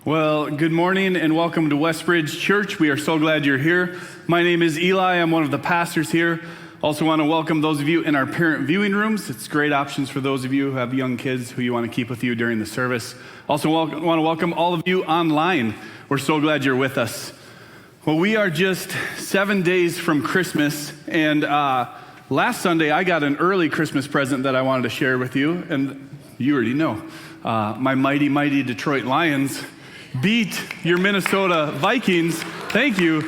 Well, good morning and welcome to Westbridge Church. We are so glad you're here. My name is Eli. I'm one of the pastors here. Also want to welcome those of you in our parent viewing rooms. It's great options for those of you who have young kids who you want to keep with you during the service. Also want to welcome all of you online. We're so glad you're with us. Well, we are just 7 days from Christmas, and last Sunday I got an early Christmas present that I wanted to share with you, and you already know. My mighty Detroit Lions beat your Minnesota Vikings. Thank you.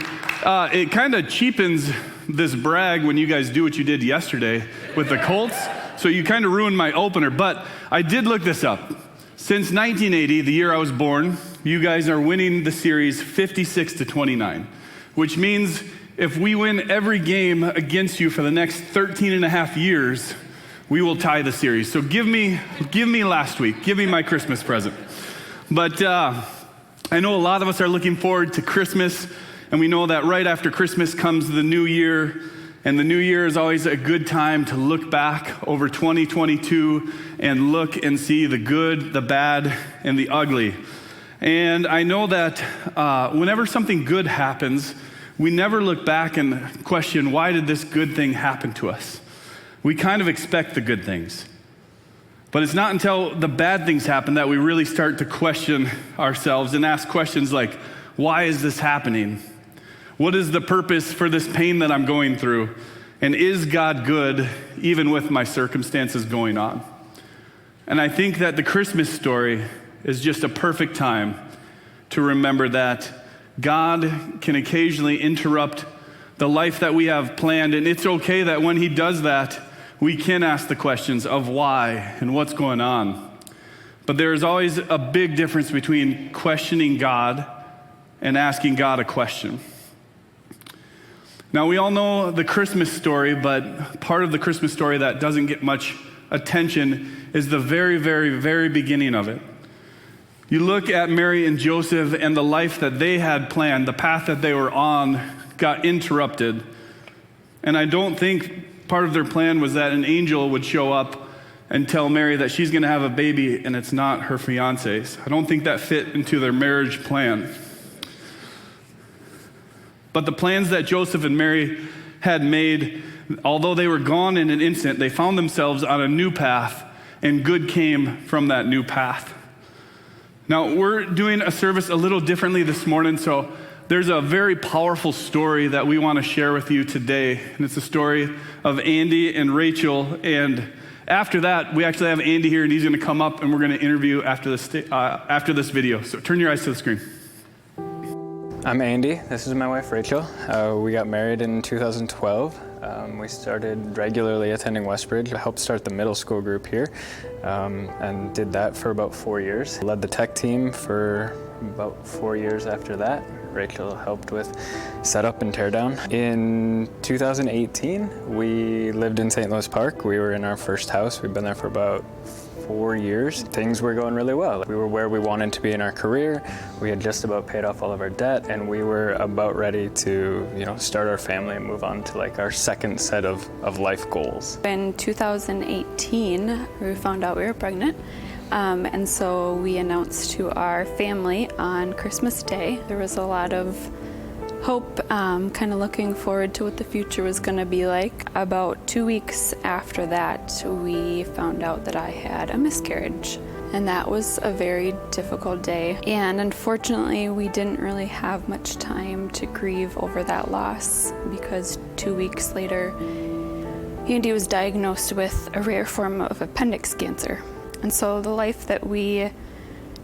It kind of cheapens this brag when you guys do what you did yesterday with the Colts. So you kind of ruined my opener. But I did look this up. Since 1980, the year I was born, you guys are winning the series 56-29, which means if we win every game against you for the next 13 and a half years, we will tie the series. So give me last week. Give me my Christmas present. But I know a lot of us are looking forward to Christmas, and we know that right after Christmas comes the new year, and the new year is always a good time to look back over 2022 and look and see the good, the bad, and the ugly. And I know that whenever something good happens, we never look back and question, why did this good thing happen to us? We kind of expect the good things. But it's not until the bad things happen that we really start to question ourselves and ask questions like, why is this happening? What is the purpose for this pain that I'm going through? And is God good even with my circumstances going on? And I think that the Christmas story is just a perfect time to remember that God can occasionally interrupt the life that we have planned. And it's okay that when he does that, we can ask the questions of why and what's going on. But there is always a big difference between questioning God and asking God a question. Now, we all know the Christmas story, but part of the Christmas story that doesn't get much attention is the very beginning of it. You look at Mary and Joseph and the life that they had planned, the path that they were on got interrupted. And I don't think part of their plan was that an angel would show up and tell Mary that she's going to have a baby and it's not her fiance's. I don't think that fit into their marriage plan. But the plans that Joseph and Mary had made, although they were gone in an instant, they found themselves on a new path, and good came from that new path. Now, we're doing a service a little differently this morning, so there's a very powerful story that we want to share with you today, and it's the story of Andy and Rachel. And after that, we actually have Andy here, and he's going to come up, and we're going to interview after this video. So turn your eyes to the screen. I'm Andy. This is my wife, Rachel. We got married in 2012. We started regularly attending Westbridge. I helped start the middle school group here and did that for about 4 years. Led the tech team for about 4 years after that. Rachel helped with setup and teardown. In 2018, we lived in St. Louis Park. We were in our first house. We've been there for about 4 years. Things were going really well. We were where we wanted to be in our career. We had just about paid off all of our debt, and we were about ready to, start our family and move on to like our second set of life goals. In 2018, we found out we were pregnant. And so we announced to our family on Christmas Day. There was a lot of hope, kind of looking forward to what the future was going to be like. About 2 weeks after that, we found out that I had a miscarriage. And that was a very difficult day. And unfortunately, we didn't really have much time to grieve over that loss, because 2 weeks later, Andy was diagnosed with a rare form of appendix cancer. And so the life that we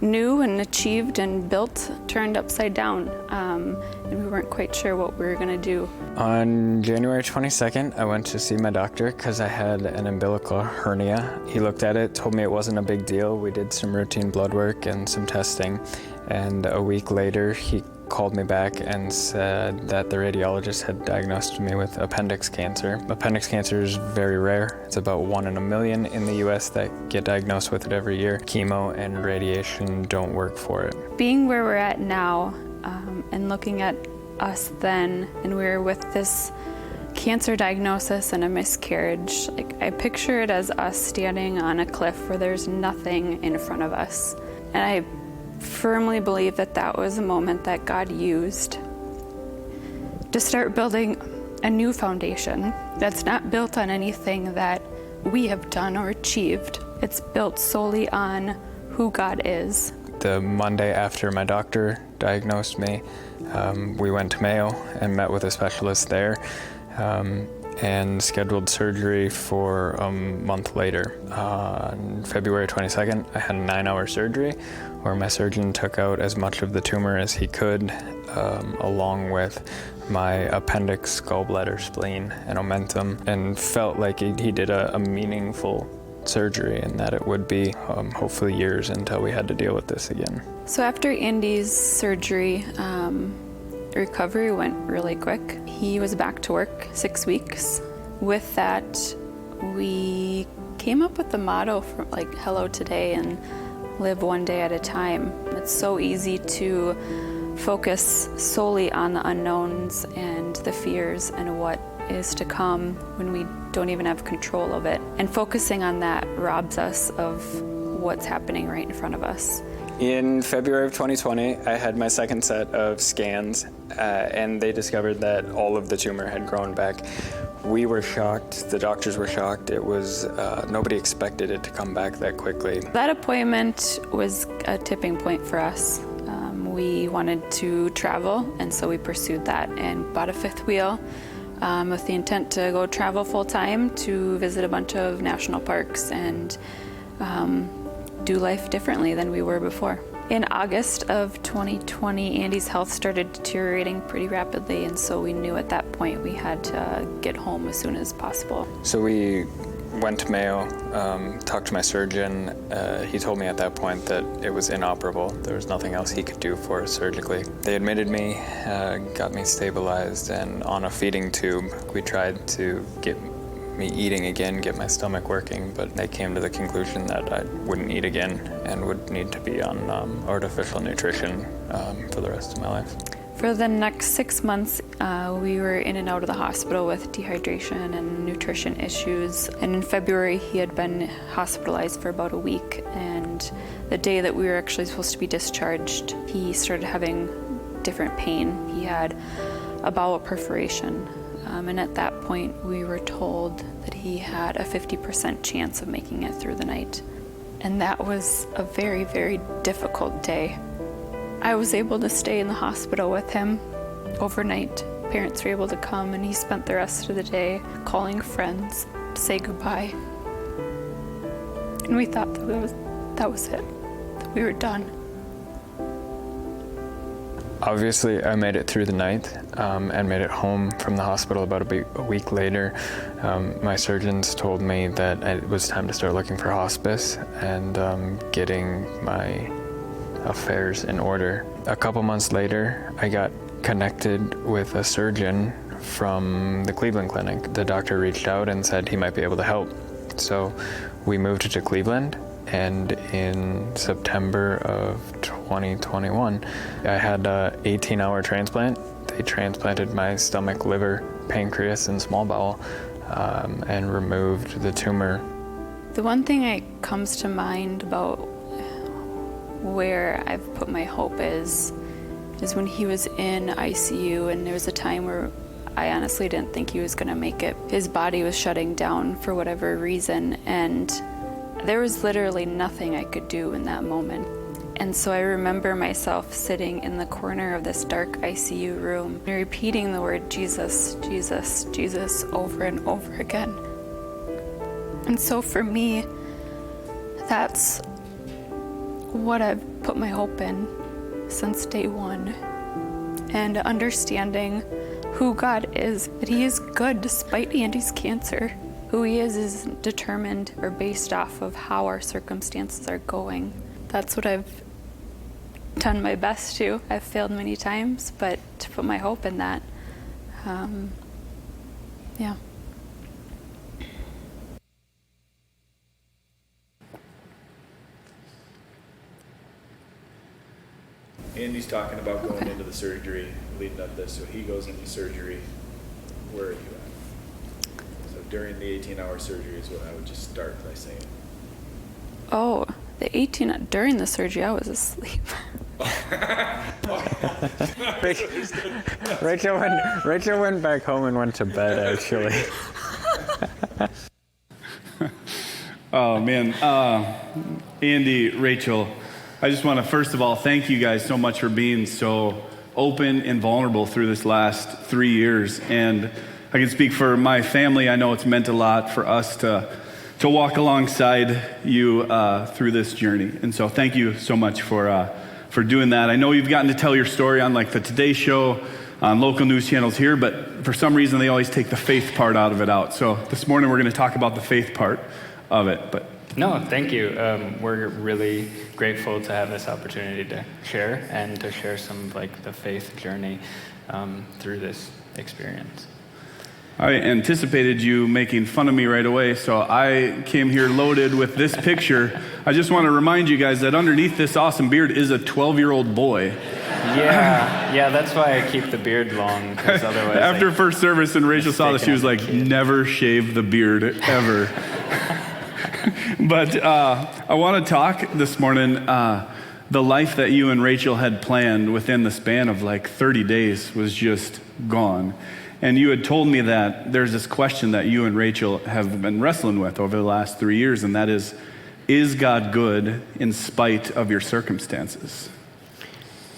knew and achieved and built turned upside down, and we weren't quite sure what we were going to do. On January 22nd, I went to see my doctor because I had an umbilical hernia. He looked at it, told me it wasn't a big deal. We did some routine blood work and some testing, and a week later he called me back and said that the radiologist had diagnosed me with appendix cancer. Appendix cancer is very rare. It's about 1 in a million in the US that get diagnosed with it every year. Chemo and radiation don't work for it. Being where we're at now, and looking at us then, and we were with this cancer diagnosis and a miscarriage, I picture it as us standing on a cliff where there's nothing in front of us. And I firmly believe that that was a moment that God used to start building a new foundation that's not built on anything that we have done or achieved. It's built solely on who God is. The Monday after my doctor diagnosed me, we went to Mayo and met with a specialist there and scheduled surgery for a month later. On February 22nd, I had a 9-hour surgery where my surgeon took out as much of the tumor as he could, along with my appendix, gallbladder, spleen, and omentum, and felt like he did a meaningful surgery and that it would be hopefully years until we had to deal with this again. So after Andy's surgery, recovery went really quick. He was back to work 6 weeks. With that, we came up with the motto for hello today and live one day at a time. It's so easy to focus solely on the unknowns and the fears and what is to come when we don't even have control of it. And focusing on that robs us of what's happening right in front of us. In February of 2020, I had my second set of scans, and they discovered that all of the tumor had grown back. We were shocked, the doctors were shocked. It was, nobody expected it to come back that quickly. That appointment was a tipping point for us. We wanted to travel, and so we pursued that and bought a fifth wheel with the intent to go travel full time to visit a bunch of national parks and do life differently than we were before. In August of 2020, Andy's health started deteriorating pretty rapidly, and so we knew at that point we had to get home as soon as possible. So we went to Mayo, talked to my surgeon. He told me at that point that it was inoperable. There was nothing else he could do for us surgically. They admitted me, got me stabilized, and on a feeding tube. We tried to get me eating again, get my stomach working, but they came to the conclusion that I wouldn't eat again and would need to be on artificial nutrition for the rest of my life. For the next 6 months, we were in and out of the hospital with dehydration and nutrition issues. And in February, he had been hospitalized for about a week. And the day that we were actually supposed to be discharged, he started having different pain. He had a bowel perforation. And at that point, we were told that he had a 50% chance of making it through the night. And that was a very, very difficult day. I was able to stay in the hospital with him overnight. Parents were able to come, and he spent the rest of the day calling friends to say goodbye. And we thought that was it, that we were done. Obviously, I made it through the night and made it home from the hospital about a week later. My surgeons told me that it was time to start looking for hospice and getting my affairs in order. A couple months later, I got connected with a surgeon from the Cleveland Clinic. The doctor reached out and said he might be able to help. So we moved to Cleveland, and in September of 2021, I had an 18-hour transplant. They transplanted my stomach, liver, pancreas, and small bowel and removed the tumor. The one thing that comes to mind about where I've put my hope is when he was in ICU, and there was a time where I honestly didn't think he was going to make it. His body was shutting down for whatever reason, and there was literally nothing I could do in that moment. And so I remember myself sitting in the corner of this dark ICU room, repeating the word Jesus, Jesus, Jesus over and over again. And so for me, that's what I've put my hope in since day one. And understanding who God is, that He is good despite Andy's cancer. Who He is determined or based off of how our circumstances are going. That's what I've done my best to. I've failed many times, but to put my hope in that, yeah. Andy's talking about going into the surgery, leading up to this. So he goes into surgery. Where are you at? So during the 18-hour surgery is what I would just start by saying. Oh, The 18 during the surgery, I was asleep. Rachel went back home and went to bed, actually. Oh, man. Andy, Rachel, I just want to first of all thank you guys so much for being so open and vulnerable through this last 3 years. And I can speak for my family. I know it's meant a lot for us to walk alongside you through this journey. And so thank you so much for doing that. I know you've gotten to tell your story on like the Today Show, on local news channels here, but for some reason they always take the faith part out of it out. So this morning we're going to talk about the faith part of it. But No, thank you. We're really grateful to have this opportunity to share and to share some of like the faith journey through this experience. I anticipated you making fun of me right away, so I came here loaded with this picture. I just want to remind you guys that underneath this awesome beard is a 12-year-old boy. Yeah, that's why I keep the beard long, because otherwise... After first service, and Rachel saw this, she was like, never shave the beard, ever. But I want to talk this morning, the life that you and Rachel had planned within the span of like 30 days was just gone. And you had told me that there's this question that you and Rachel have been wrestling with over the last 3 years, and that is God good in spite of your circumstances?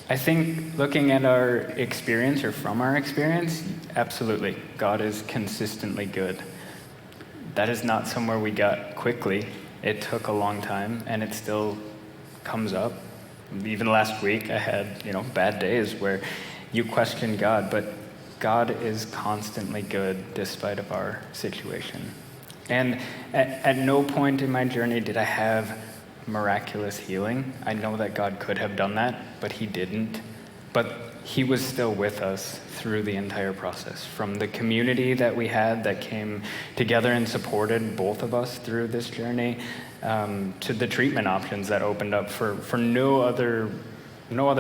I think looking at our experience, or from our experience, absolutely. God is consistently good. That is not somewhere we got quickly. It took a long time, and it still comes up. Even last week, I had, bad days where you question God, but God is constantly good despite of our situation. And at no point in my journey did I have miraculous healing. I know that God could have done that, but he didn't. But he was still with us through the entire process, from the community that we had that came together and supported both of us through this journey, to the treatment options that opened up for no other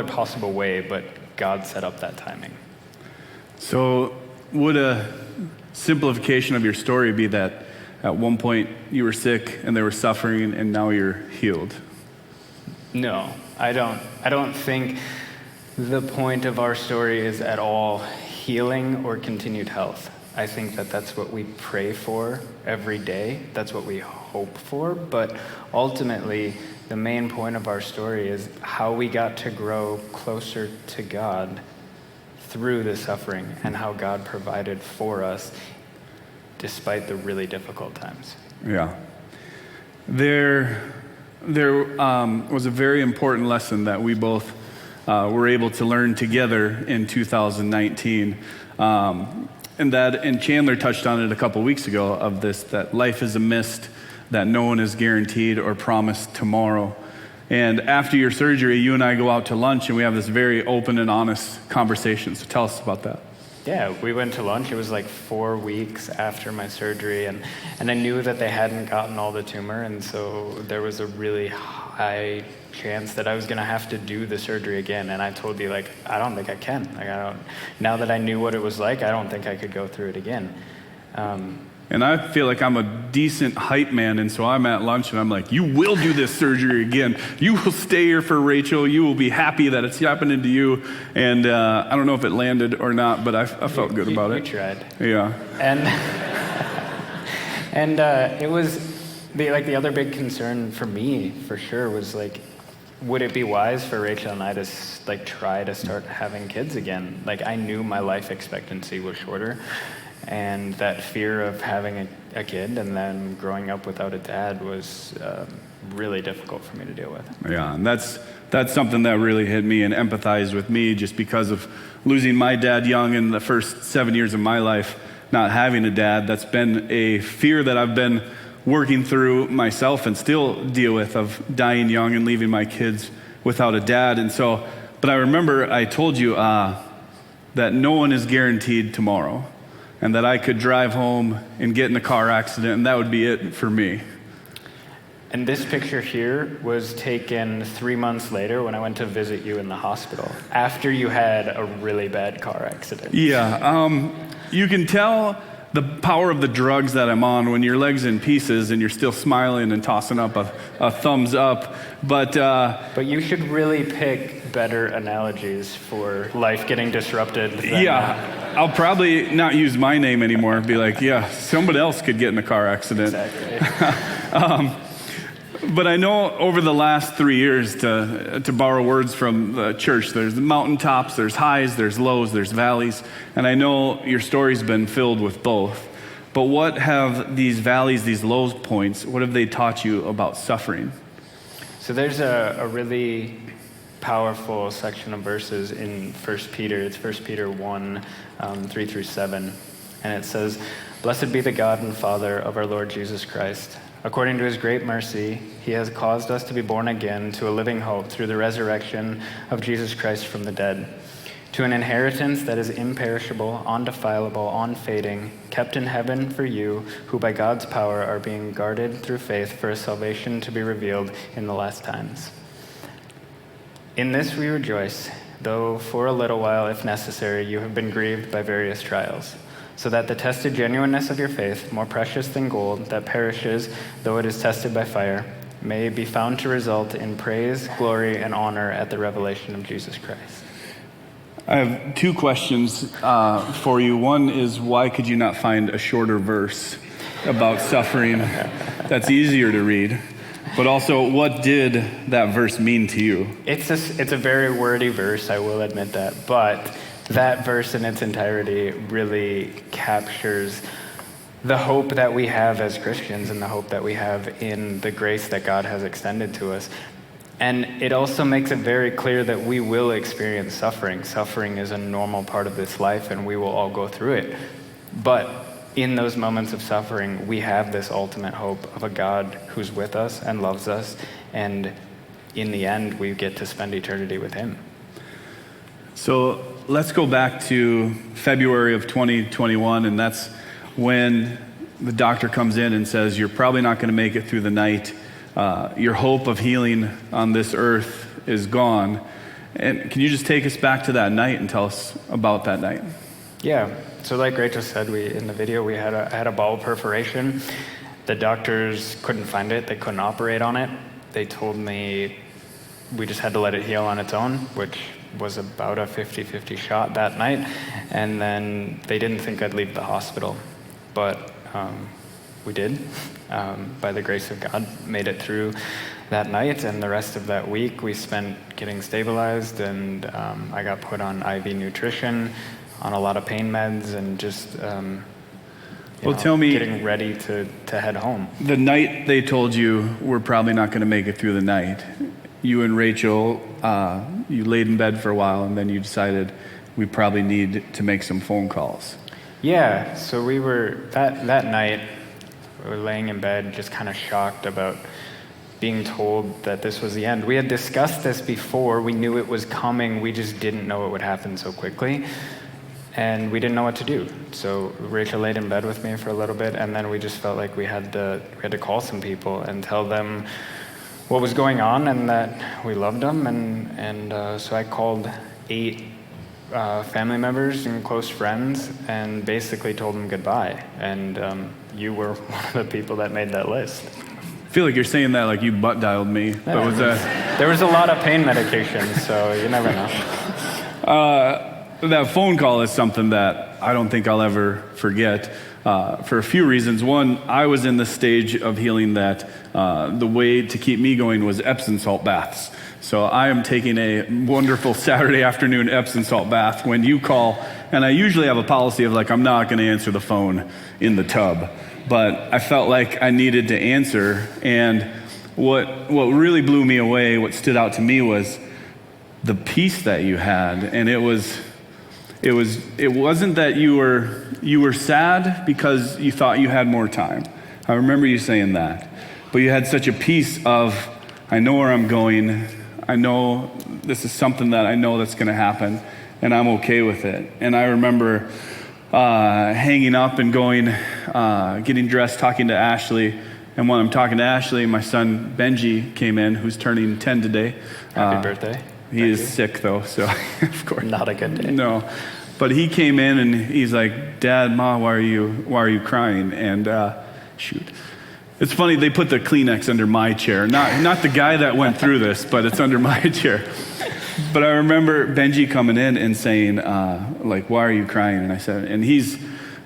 possible way, but God set up that timing. So would a simplification of your story be that at one point you were sick and they were suffering and now you're healed? No, I don't think the point of our story is at all healing or continued health. I think that that's what we pray for every day. That's what we hope for. But ultimately, the main point of our story is how we got to grow closer to God through the suffering, and how God provided for us despite the really difficult times. Yeah. There was a very important lesson that we both were able to learn together in 2019. And Chandler touched on it a couple weeks ago, of this, that life is a mist, that no one is guaranteed or promised tomorrow. And after your surgery, you and I go out to lunch and we have this very open and honest conversation. So tell us about that. Yeah, we went to lunch. It was like 4 weeks after my surgery, and I knew that they hadn't gotten all the tumor, and so there was a really high chance that I was going to have to do the surgery again. And I told you, I don't think I can. Now that I knew what it was like, I don't think I could go through it again. And I feel like I'm a decent hype man, and so I'm at lunch and I'm like, you will do this surgery again. You will stay here for Rachel. You will be happy that it's happening to you. And I don't know if it landed or not, but I felt good about it. You tried. Yeah. And it was, the other big concern for me, for sure, was would it be wise for Rachel and I to try to start having kids again? I knew my life expectancy was shorter. And that fear of having a kid and then growing up without a dad was really difficult for me to deal with. Yeah, and that's something that really hit me and empathized with me, just because of losing my dad young in the first 7 years of my life, not having a dad. That's been a fear that I've been working through myself and still deal with, of dying young and leaving my kids without a dad. And so, but I remember I told you that no one is guaranteed tomorrow, and that I could drive home and get in a car accident, and that would be it for me. And this picture here was taken 3 months later when I went to visit you in the hospital, after you had a really bad car accident. Yeah, you can tell the power of the drugs that I'm on when your leg's in pieces and you're still smiling and tossing up a thumbs up. But you should really pick better analogies for life getting disrupted. I'll probably not use my name anymore. Be like, yeah, somebody else could get in a car accident. Exactly. But I know over the last 3 years, to borrow words from the church, there's mountaintops, there's highs, there's lows, there's valleys. And I know your story's been filled with both. But what have these valleys, these low points, what have they taught you about suffering? So there's a really powerful section of verses in 1 Peter. It's 1 Peter 1, 3 through 7. And it says, "Blessed be the God and Father of our Lord Jesus Christ. According to his great mercy, he has caused us to be born again to a living hope through the resurrection of Jesus Christ from the dead, to an inheritance that is imperishable, undefilable, unfading, kept in heaven for you, who by God's power are being guarded through faith for a salvation to be revealed in the last times. In this we rejoice, though for a little while, if necessary, you have been grieved by various trials, so that the tested genuineness of your faith, more precious than gold that perishes though it is tested by fire, may be found to result in praise, glory, and honor at the revelation of Jesus Christ." I have two questions for you. One is, why could you not find a shorter verse about suffering that's easier to read? But also, what did that verse mean to you? It's a very wordy verse, I will admit that, but that verse in its entirety really captures the hope that we have as Christians and the hope that we have in the grace that God has extended to us. And it also makes it very clear that we will experience suffering. Suffering is a normal part of this life, and we will all go through it. But in those moments of suffering, we have this ultimate hope of a God who's with us and loves us, and in the end, we get to spend eternity with him. So let's go back to February of 2021, and that's when the doctor comes in and says, you're probably not going to make it through the night. Your hope of healing on this earth is gone. And can you just take us back to that night and tell us about that night? Yeah, so like Rachel said, in the video, I had a bowel perforation. The doctors couldn't find it. They couldn't operate on it. They told me we just had to let it heal on its own, which was about a 50-50 shot that night. And then they didn't think I'd leave the hospital. But we did, by the grace of God, made it through that night. And the rest of that week we spent getting stabilized, and I got put on IV nutrition, on a lot of pain meds, and just tell me, getting ready to head home. The night they told you we're probably not going to make it through the night, you and Rachel, you laid in bed for a while, and then you decided we probably need to make some phone calls. Yeah, so we were, that night, we were laying in bed just kind of shocked about being told that this was the end. We had discussed this before. We knew it was coming. We just didn't know it would happen so quickly. And we didn't know what to do. So Rachel laid in bed with me for a little bit, and then we just felt like we had to call some people and tell them what was going on and that we loved them. And so I called 8 family members and close friends and basically told them goodbye. And you were one of the people that made that list. I feel like you're saying that like you butt dialed me. Yeah, but was there was a lot of pain medication, so you never know. That phone call is something that I don't think I'll ever forget for a few reasons. One, I was in the stage of healing that the way to keep me going was Epsom salt baths. So I am taking a wonderful Saturday afternoon Epsom salt bath when you call, and I usually have a policy of like, I'm not going to answer the phone in the tub. But I felt like I needed to answer, and what really blew me away, what stood out to me was the peace that you had. And it wasn't that you were sad because you thought you had more time. I remember you saying that. But you had such a peace of, I know where I'm going. I know this is something that I know that's going to happen, and I'm okay with it. And I remember hanging up and going, getting dressed, talking to Ashley. And when I'm talking to Ashley, my son Benji came in, who's turning 10 today. Happy birthday. He is sick though, so of course. Not a good day. No. But he came in and he's like, Dad, Ma, why are you crying? And shoot. It's funny, they put the Kleenex under my chair. Not the guy that went through this, but it's under my chair. But I remember Benji coming in and saying, like, why are you crying? And I said, and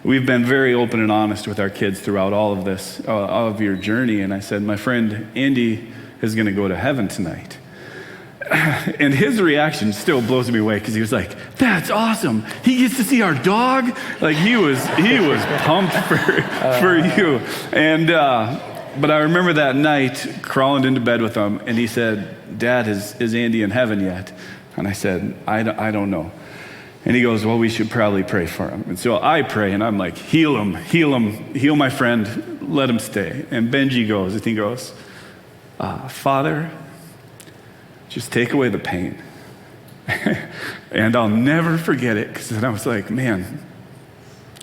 we've been very open and honest with our kids throughout all of this, all of your journey. And I said, my friend Andy is going to go to heaven tonight. And his reaction still blows me away because he was like, that's awesome. He gets to see our dog. Like he was pumped for you. And, but I remember that night crawling into bed with him and he said, Dad, is Andy in heaven yet? And I said, I don't know. And he goes, well, we should probably pray for him. And so I pray and I'm like, heal him, heal my friend, let him stay. And Benji goes, Father, just take away the pain. And I'll never forget it because then I was like, man,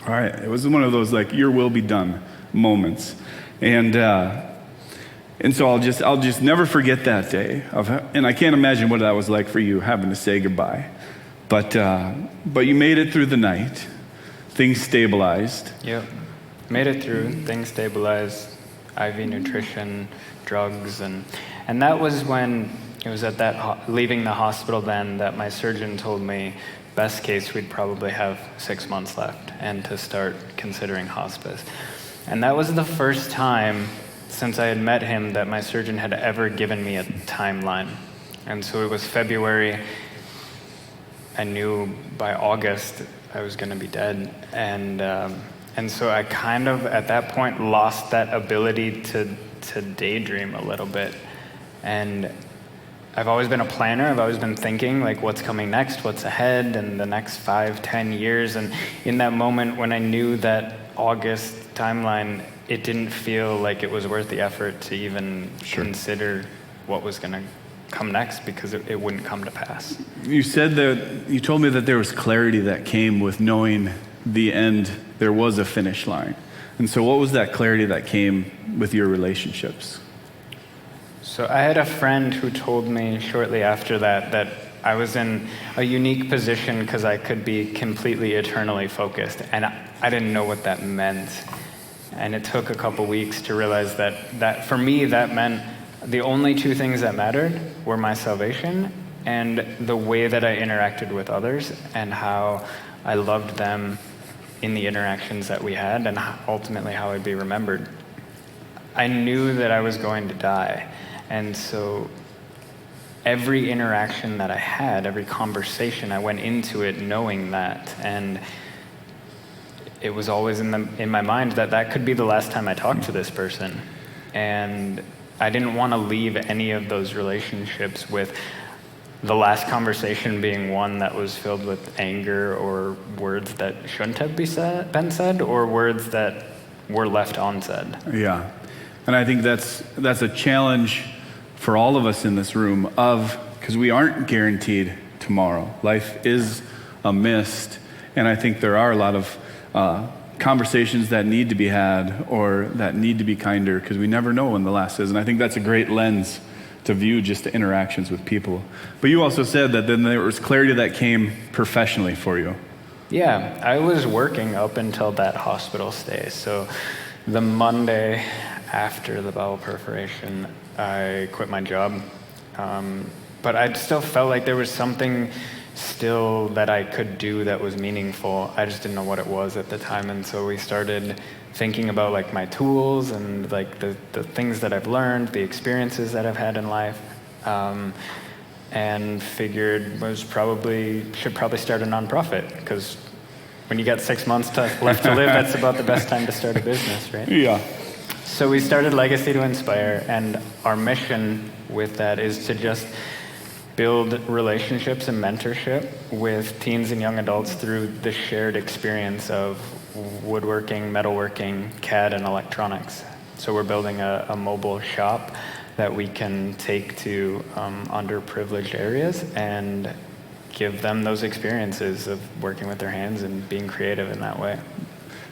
all right. It was one of those like, your will be done moments. And so I'll just never forget that day. And I can't imagine what that was like for you having to say goodbye. But you made it through the night. Things stabilized. Yep. Made it through. Things stabilized. IV nutrition, drugs, and that was when it was at that leaving the hospital then that my surgeon told me best case we'd probably have 6 months left and to start considering hospice. And that was the first time since I had met him that my surgeon had ever given me a timeline. And so it was February. I knew by August I was going to be dead. And so I kind of, at that point, lost that ability to daydream a little bit. And I've always been a planner. I've always been thinking, like, what's coming next, what's ahead, and the next 5-10 years. And in that moment when I knew that August timeline, it didn't feel like it was worth the effort to even consider what was going to come next because it wouldn't come to pass. You told me that there was clarity that came with knowing the end, there was a finish line. And so what was that clarity that came with your relationships? So I had a friend who told me shortly after that I was in a unique position because I could be completely eternally focused. And I didn't know what that meant. And it took a couple weeks to realize that for me, that meant the only two things that mattered were my salvation and the way that I interacted with others and how I loved them in the interactions that we had and ultimately how I'd be remembered. I knew that I was going to die. And so every interaction that I had, every conversation, I went into it knowing that. And it was always in my mind that could be the last time I talked to this person. And I didn't want to leave any of those relationships with the last conversation being one that was filled with anger or words that shouldn't have been said or words that were left unsaid. Yeah. And I think that's a challenge for all of us in this room because we aren't guaranteed tomorrow. Life is a mist. And I think there are a lot of conversations that need to be had or that need to be kinder because we never know when the last is. And I think that's a great lens to view just the interactions with people. But you also said that then there was clarity that came professionally for you. Yeah, I was working up until that hospital stay. So the Monday after the bowel perforation, I quit my job. But I still felt like there was something still that I could do that was meaningful. I just didn't know what it was at the time. And so we started thinking about like my tools and like the things that I've learned, the experiences that I've had in life, and figured should probably start a nonprofit because when you got 6 months left to live, that's about the best time to start a business, right? Yeah. So we started Legacy to Inspire, and our mission with that is to just build relationships and mentorship with teens and young adults through the shared experience of woodworking, metalworking, CAD, and electronics. So we're building a mobile shop that we can take to underprivileged areas and give them those experiences of working with their hands and being creative in that way.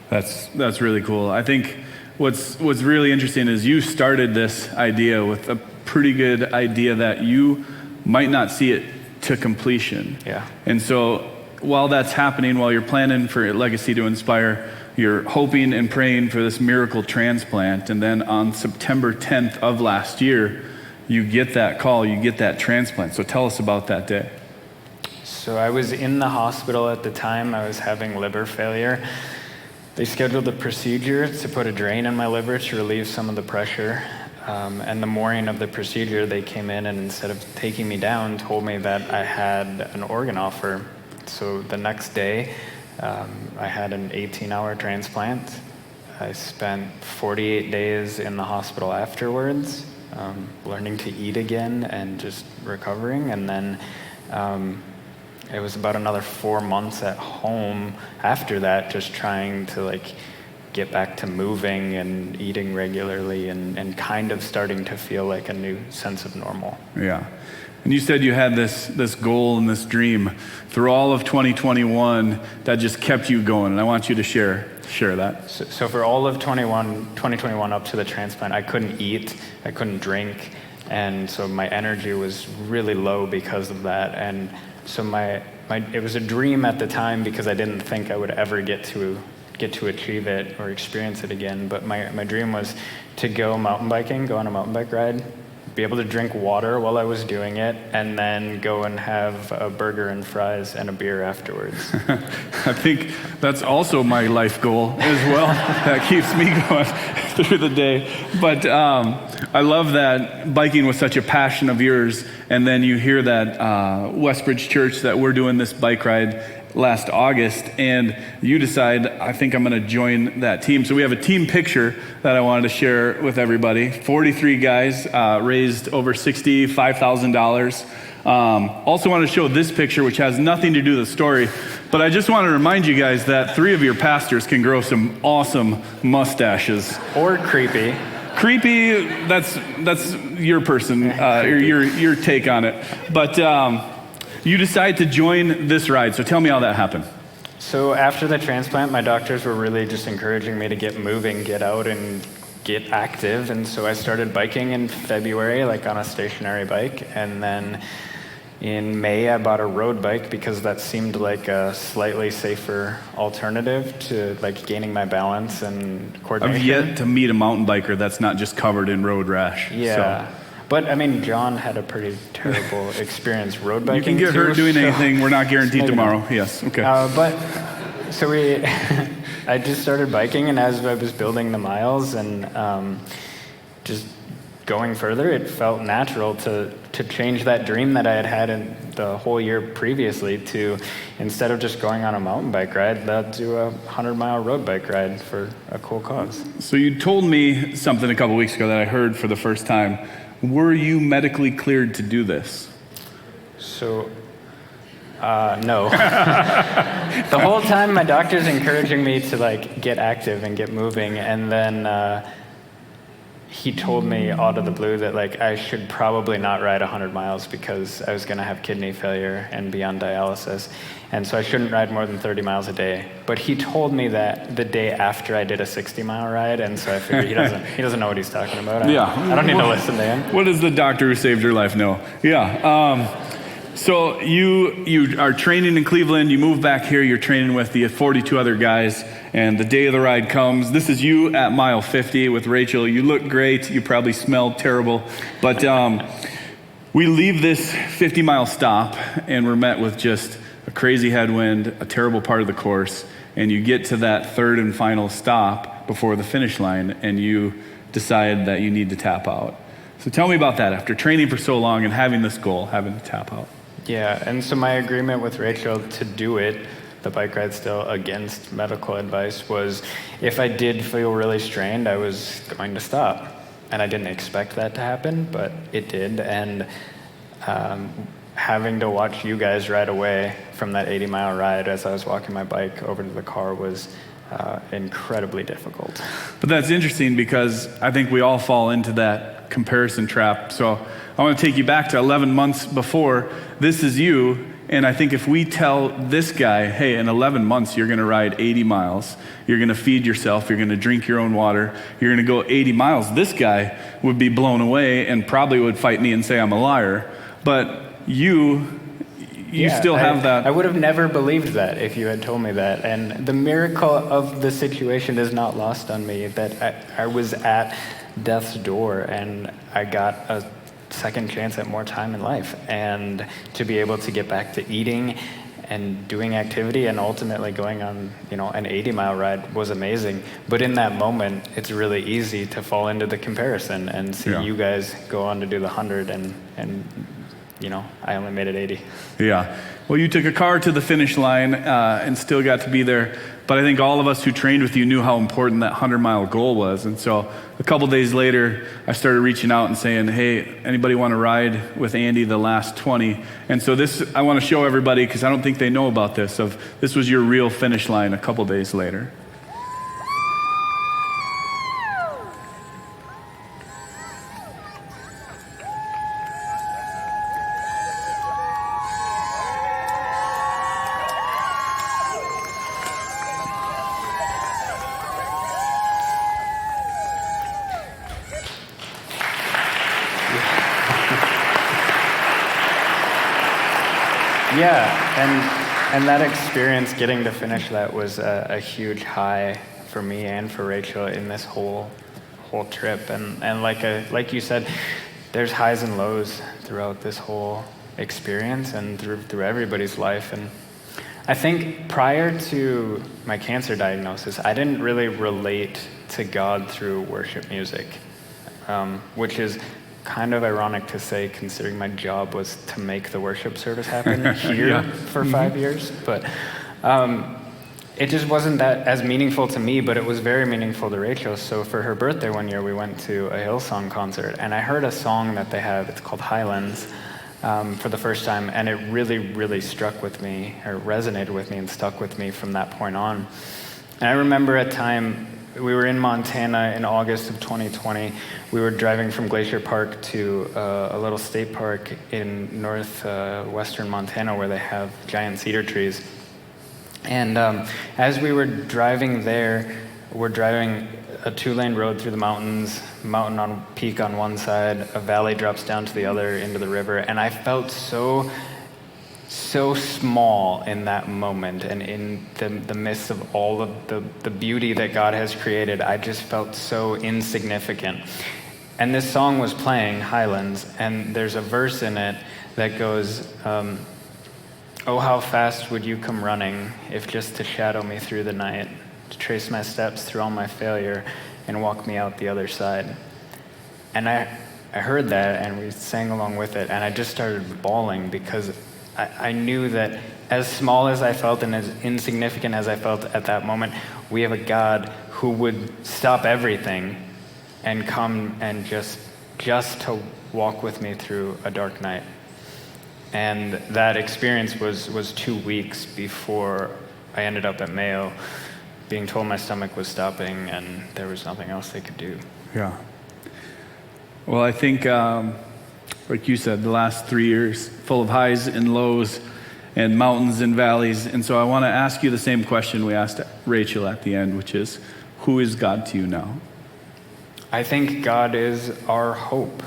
That's really cool. I think what's really interesting is you started this idea with a pretty good idea that you might not see it to completion. Yeah. And so while that's happening, while you're planning for Legacy to Inspire, you're hoping and praying for this miracle transplant. And then on September 10th of last year, you get that call, you get that transplant. So tell us about that day. So I was in the hospital at the time. I was having liver failure. They scheduled a procedure to put a drain in my liver to relieve some of the pressure. And the morning of the procedure, they came in and instead of taking me down, told me that I had an organ offer. So the next day, I had an 18-hour transplant. I spent 48 days in the hospital afterwards, learning to eat again and just recovering. And then it was about another 4 months at home after that, just trying to get back to moving and eating regularly and kind of starting to feel like a new sense of normal. Yeah. And you said you had this goal and this dream through all of 2021 that just kept you going. And I want you to share that. So for all of 2021 up to the transplant, I couldn't eat, I couldn't drink. And so my energy was really low because of that. And so it was a dream at the time because I didn't think I would ever get to achieve it or experience it again. But my dream was to go on a mountain bike ride, be able to drink water while I was doing it, and then go and have a burger and fries and a beer afterwards. I think that's also my life goal as well. That keeps me going through the day. But I love that biking was such a passion of yours, and then you hear that Westbridge Church that we're doing this bike ride last August, and you decide, I think I'm going to join that team. So we have a team picture that I wanted to share with everybody. 43 guys, raised over $65,000. Also want to show this picture, which has nothing to do with the story, but I just want to remind you guys that 3 of your pastors can grow some awesome mustaches. Or creepy. Creepy, that's your person, or your take on it. But you decide to join this ride, so tell me how that happened. So after the transplant, my doctors were really just encouraging me to get moving, get out and get active. And so I started biking in February, on a stationary bike. And then in May, I bought a road bike because that seemed like a slightly safer alternative to gaining my balance and coordination. I've yet to meet a mountain biker that's not just covered in road rash. Yeah. So. But John had a pretty terrible experience road biking. You can get hurt doing anything. We're not guaranteed tomorrow. Not. Yes. Okay. I just started biking, and as I was building the miles and just going further, it felt natural to change that dream that I had in the whole year previously to, instead of just going on a mountain bike ride, do a 100-mile road bike ride for a cool cause. So you told me something a couple weeks ago that I heard for the first time. Were you medically cleared to do this? So, no. The whole time my doctor's encouraging me to get active and get moving, and then he told me out of the blue that I should probably not ride 100 miles because I was going to have kidney failure and be on dialysis, and so I shouldn't ride more than 30 miles a day. But he told me that the day after I did a 60-mile ride, and so I figured he doesn't know what he's talking about. I don't need to listen to him. What does the doctor who saved your life know? Yeah. So you are training in Cleveland, you move back here, you're training with the 42 other guys, and the day of the ride comes. This is you at mile 50 with Rachel. You look great, you probably smelled terrible, but we leave this 50-mile stop, and we're met with just a crazy headwind, a terrible part of the course, and you get to that third and final stop before the finish line, and you decide that you need to tap out. So tell me about that, after training for so long and having this goal, having to tap out. Yeah, and so my agreement with Rachel to do it, the bike ride still against medical advice, was if I did feel really strained, I was going to stop. And I didn't expect that to happen, but it did. And having to watch you guys ride away from that 80-mile ride as I was walking my bike over to the car was incredibly difficult. But that's interesting because I think we all fall into that comparison trap. So I want to take you back to 11 months before. This is you, and I think if we tell this guy, hey, in 11 months you're going to ride 80 miles, you're going to feed yourself, you're going to drink your own water, you're going to go 80 miles, this guy would be blown away and probably would fight me and say I'm a liar. But you you still have that. I would have never believed that if you had told me that. And the miracle of the situation is not lost on me, that I was at death's door and I got a second chance at more time in life. And to be able to get back to eating and doing activity and ultimately going on, an 80-mile ride was amazing. But in that moment, it's really easy to fall into the comparison and see you guys go on to do the 100 and I only made it 80. Yeah. Well, you took a car to the finish line and still got to be there. But I think all of us who trained with you knew how important that 100-mile goal was. And so a couple days later, I started reaching out and saying, hey, anybody want to ride with Andy the last 20? And so this, I want to show everybody, because I don't think they know about this, this was your real finish line a couple days later. Yeah, and that experience, getting to finish that, was a huge high for me and for Rachel in this whole trip. And like you said, there's highs and lows throughout this whole experience and through everybody's life. And I think prior to my cancer diagnosis, I didn't really relate to God through worship music, which is kind of ironic to say, considering my job was to make the worship service happen here for 5 years. But it just wasn't that as meaningful to me, but it was very meaningful to Rachel. So for her birthday one year, we went to a Hillsong concert, and I heard a song that they have, it's called Highlands, for the first time, and it really, really struck with me, or resonated with me and stuck with me from that point on. And I remember a time, we were in Montana in August of 2020. We were driving from Glacier Park to a little state park in northwestern Montana where they have giant cedar trees. And as we were driving there, we're driving a 2-lane road through the mountains, mountain on peak on one side, a valley drops down to the other into the river, and I felt so small in that moment, and in the midst of all of the beauty that God has created, I just felt so insignificant. And this song was playing, Highlands, and there's a verse in it that goes, oh, how fast would you come running, if just to shadow me through the night, to trace my steps through all my failure and walk me out the other side. And I heard that, and we sang along with it, and I just started bawling, because I knew that as small as I felt and as insignificant as I felt at that moment, we have a God who would stop everything and come and just to walk with me through a dark night. And that experience was 2 weeks before I ended up at Mayo, being told my stomach was stopping and there was nothing else they could do. Yeah. Well, I think, like you said, the last 3 years, full of highs and lows and mountains and valleys. And so I want to ask you the same question we asked Rachel at the end, which is, who is God to you now? I think God is our hope.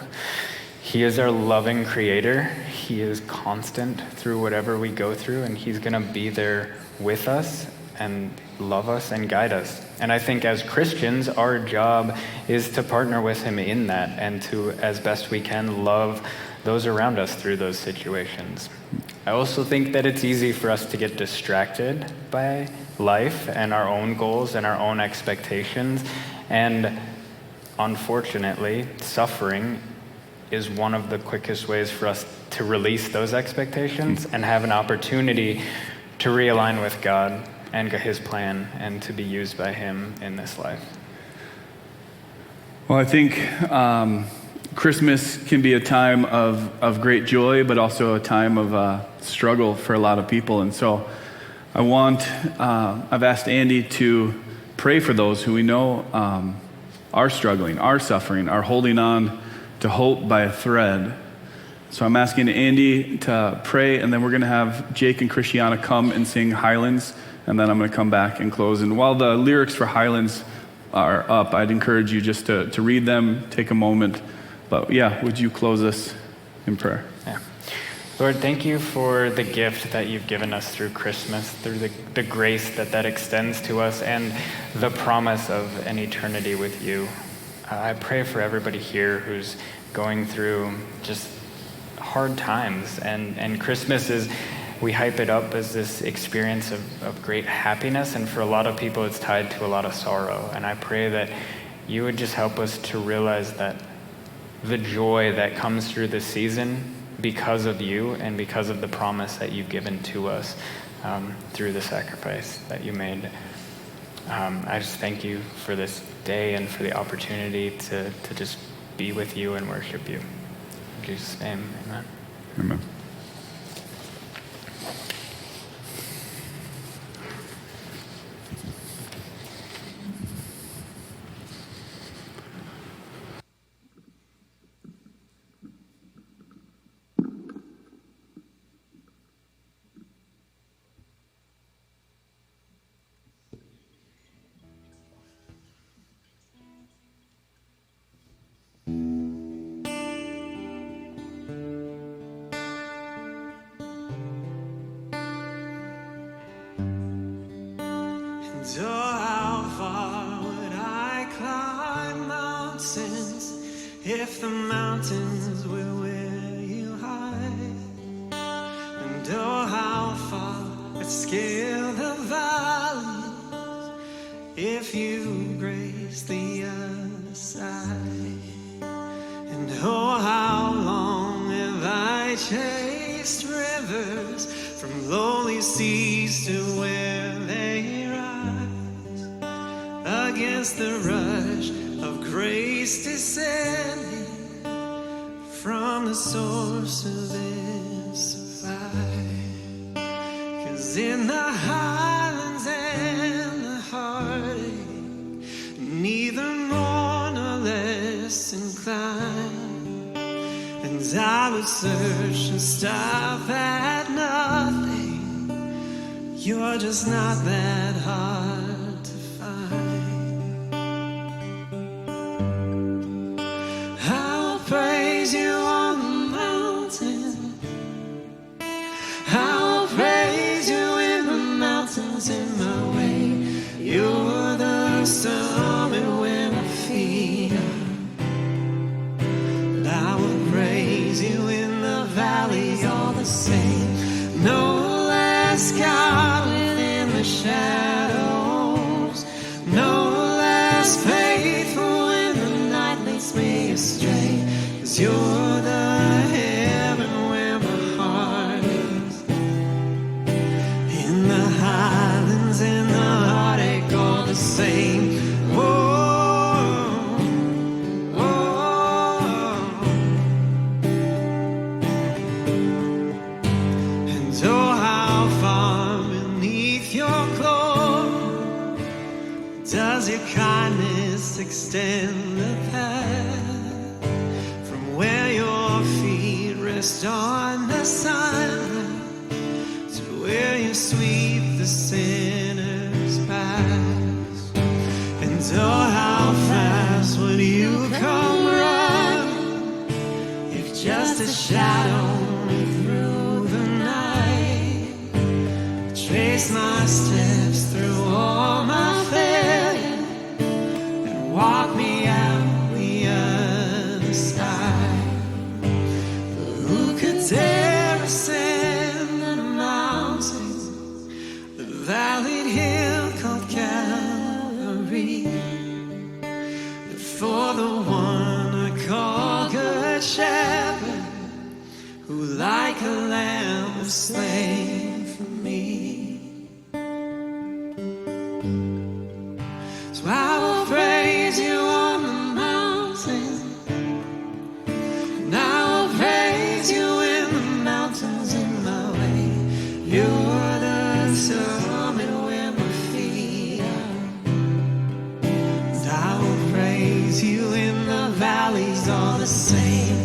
He is our loving creator. He is constant through whatever we go through, and he's going to be there with us and love us and guide us. And I think as Christians, our job is to partner with him in that and to, as best we can, love those around us through those situations. I also think that it's easy for us to get distracted by life and our own goals and our own expectations. And unfortunately, suffering is one of the quickest ways for us to release those expectations and have an opportunity to realign with God and his plan and to be used by him in this life. Well, I think Christmas can be a time of great joy, but also a time of struggle for a lot of people. And so I've asked Andy to pray for those who we know are struggling, are suffering, are holding on to hope by a thread. So I'm asking Andy to pray, and then we're going to have Jake and Christiana come and sing Highlands, and then I'm going to come back and close. And while the lyrics for Highlands are up, I'd encourage you just to read them, take a moment. But yeah, would you close us in prayer? Yeah. Lord, thank you for the gift that you've given us through Christmas, through the grace that extends to us, and the promise of an eternity with you. I pray for everybody here who's going through just hard times, and Christmas is, we hype it up as this experience of great happiness, and for a lot of people it's tied to a lot of sorrow. And I pray that you would just help us to realize that the joy that comes through this season because of you and because of the promise that you've given to us through the sacrifice that you made. I just thank you for this day and for the opportunity to just be with you and worship you. In Jesus' name, amen. Amen. Oh, how far would I climb mountains if the mountains were where you hide? And oh, how far I'd scale the valleys if you grace the other side. And oh, how long have I chased rivers from lonely seas to where they against the rush of grace descending from the source of its supply. 'Cause in the highlands and the heartache, neither more nor less inclined, and I would search and stop at nothing. You're just not that hard. Praise you on the mountain. I'll praise you in the mountains in my way. You're the summit where my feet are. And I will praise you in the valley all the same. No less God within the shadows. No less faithful when the night leads me astray. You're the heaven where my heart is. In the highlands and the heartache all the same. Oh, oh. And oh, how far beneath your glory does your kindness extend the path? Where your feet rest on the sunlight to where you sweep the sinner's past. And oh, how fast would you come running if just a shadow through the night? Trace my steps through all my failure and walk me out the other side. Dare ascend the mountain, the valleyed hill called Calvary, for the one I call Good Shepherd, who like a lamb was slain for me. So I will praise you on the mountain, and I will praise you in the mountains in my way. You're the summit where my feet are, and I will praise you in the valleys all the same.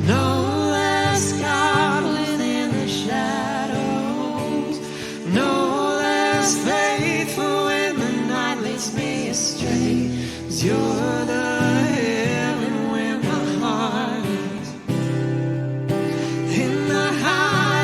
No less God within the shadows, no less faithful when the night leads me astray. 'Cause you're the heaven where my heart is. In the high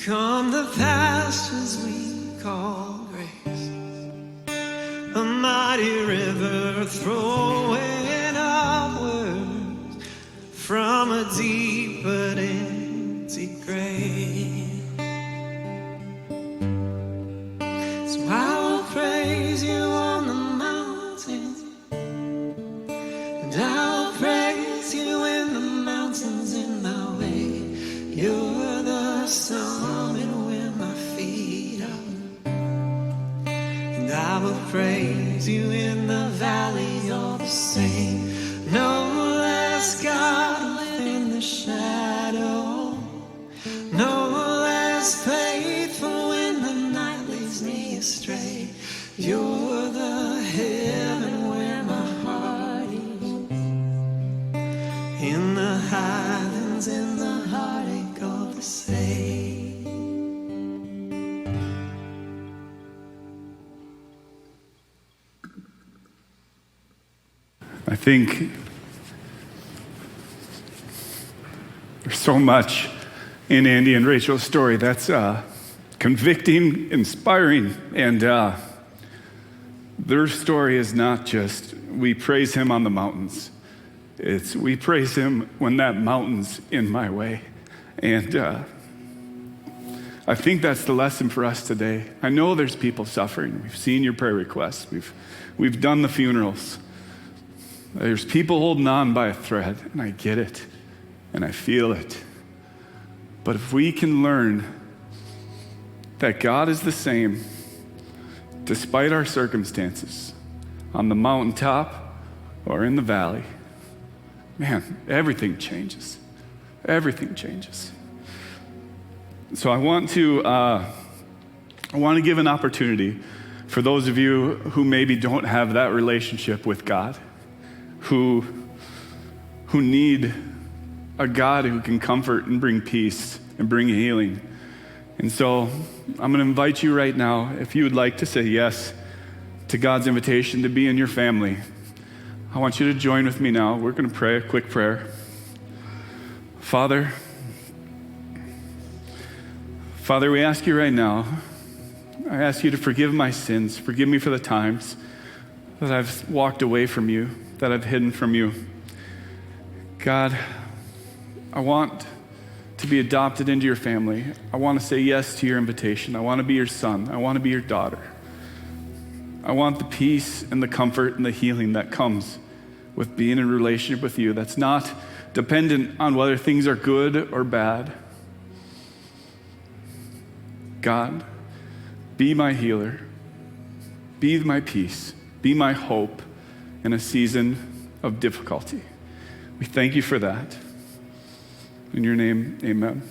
come the pastures we call grace, a mighty river flowing upwards from a deep but empty grave. So I will praise you on the mountain, and I will praise you in the mountains in my way. You're the summit where my feet are, and I will praise you in the valley all the same. No less God within the shadow, no less faithful when the night leads me astray. You're the heaven where my heart is, in the highlands, in the heartache of the sea. I think there's so much in Andy and Rachel's story that's convicting, inspiring, and their story is not just we praise him on the mountains. It's we praise him when that mountain's in my way. And I think that's the lesson for us today. I know there's people suffering. We've seen your prayer requests. We've done the funerals. There's people holding on by a thread, and I get it, and I feel it. But if we can learn that God is the same despite our circumstances, on the mountaintop or in the valley, man, everything changes. Everything changes. So I want to give an opportunity for those of you who maybe don't have that relationship with God, who need a God who can comfort and bring peace and bring healing. And so I'm going to invite you right now, if you would like to say yes to God's invitation to be in your family, I want you to join with me now. We're going to pray a quick prayer. Father, we ask you right now, I ask you to forgive my sins. Forgive me for the times that I've walked away from you, that I've hidden from you. God, I want to be adopted into your family. I want to say yes to your invitation. I want to be your son. I want to be your daughter. I want the peace and the comfort and the healing that comes with being in a relationship with you that's not dependent on whether things are good or bad. God, be my healer. Be my peace. Be my hope in a season of difficulty. We thank you for that. In your name, amen.